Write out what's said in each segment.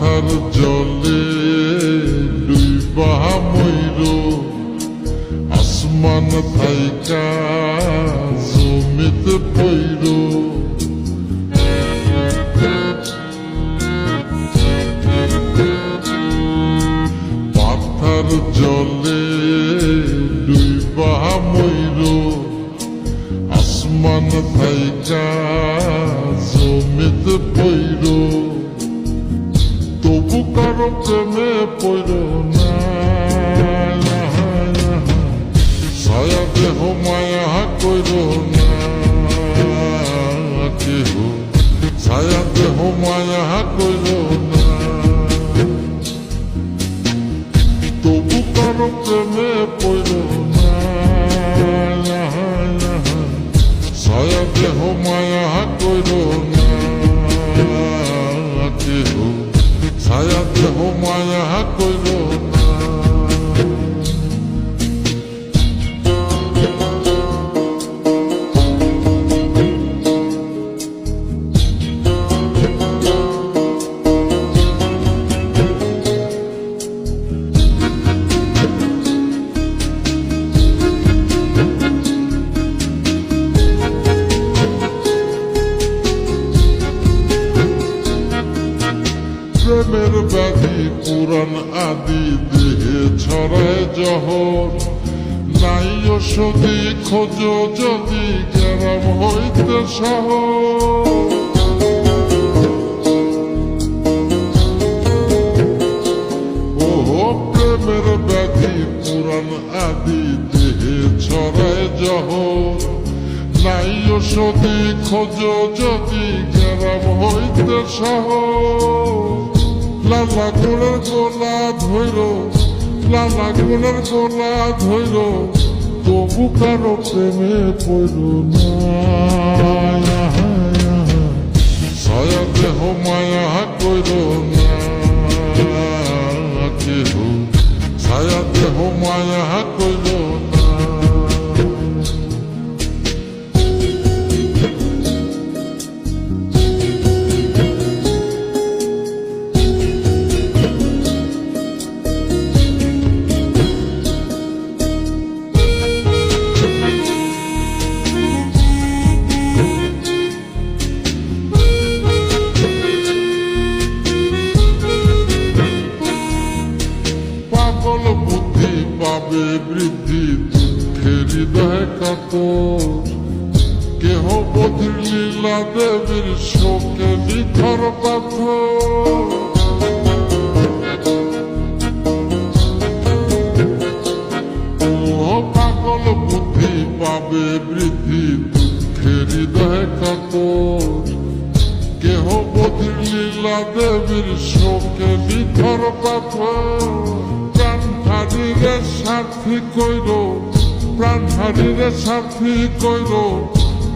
মাথার জলে ডুইবা মইরো আসমান থাইকা জমিতে পইরো মাথার জলে ডুইবা মইরো আসমান থাইকা জমিতে পইরো তবু কারো প্রেমে পইরো না ছায়া দেহ মায়া কইরো না কেহ ছায়া দেহ মায়া কইরো না তবু কারো প্রেমে পইরো না ছায়া দেহ মায়া কইরো না কেহ ছায়া দেহ মায়া কইরো না প্রেমের ব্যাধি পুরাণ আদি দেহে ছড়ায় জহর নাই ওষুধি খোঁজ যদি গ্রাম হইতে শহর প্রেমের ব্যাধি পুরাণ আদি দেহে ছড়ায় জহর নাই ওষুধি খোঁজ যদি গ্রাম হইতে শহর লালা গোলার গোলা ধৈর লালা গোলার গোলা ধৈর তবু কারো প্রেমে পড়ল না ছায়া দেহ মায়া কইর না কেহ ছায়া দেহ মায়া কইর না পাগল বুদ্ধি পাবে বৃদ্ধি দুঃখের হৃদয় কাতর কেহ বধির লীলা দেবীর শোকে নিথর পাথর পাগল বুদ্ধি পাবে বৃদ্ধি দুঃখের হৃদয় কাতর কেহ বধির লীলা দেবীর শোকে নিথর পাথর প্রাণ হারিরে সাথী কইর প্রাণ হারিরে সাথী কইর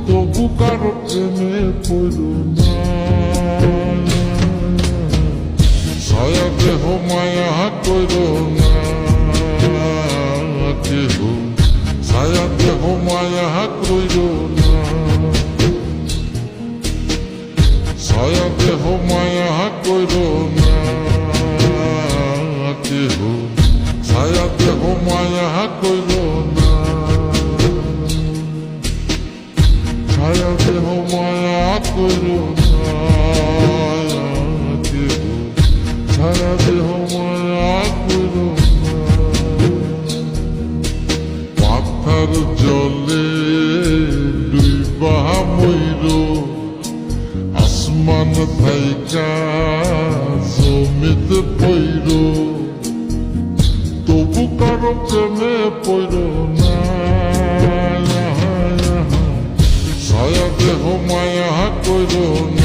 তবু কারো প্রেমে পড়ল না ছায়া দেহ মায়া কইর না কেহ ছায়া দেহ মায়া কইর না ছায়া দেহ মায়া কইর না কেহ ছায়া দেহ মায়া কইর না ছায়া দেহ মায়া কইর না কেহ ছায়া দেহ মায়া কইর না মাথার জলে ডুইবা মইরো আসমান থাইকা জমিতে পইরো তবু কারো প্রেমে পইরো না ছায়া দেহ মায়া কইরো না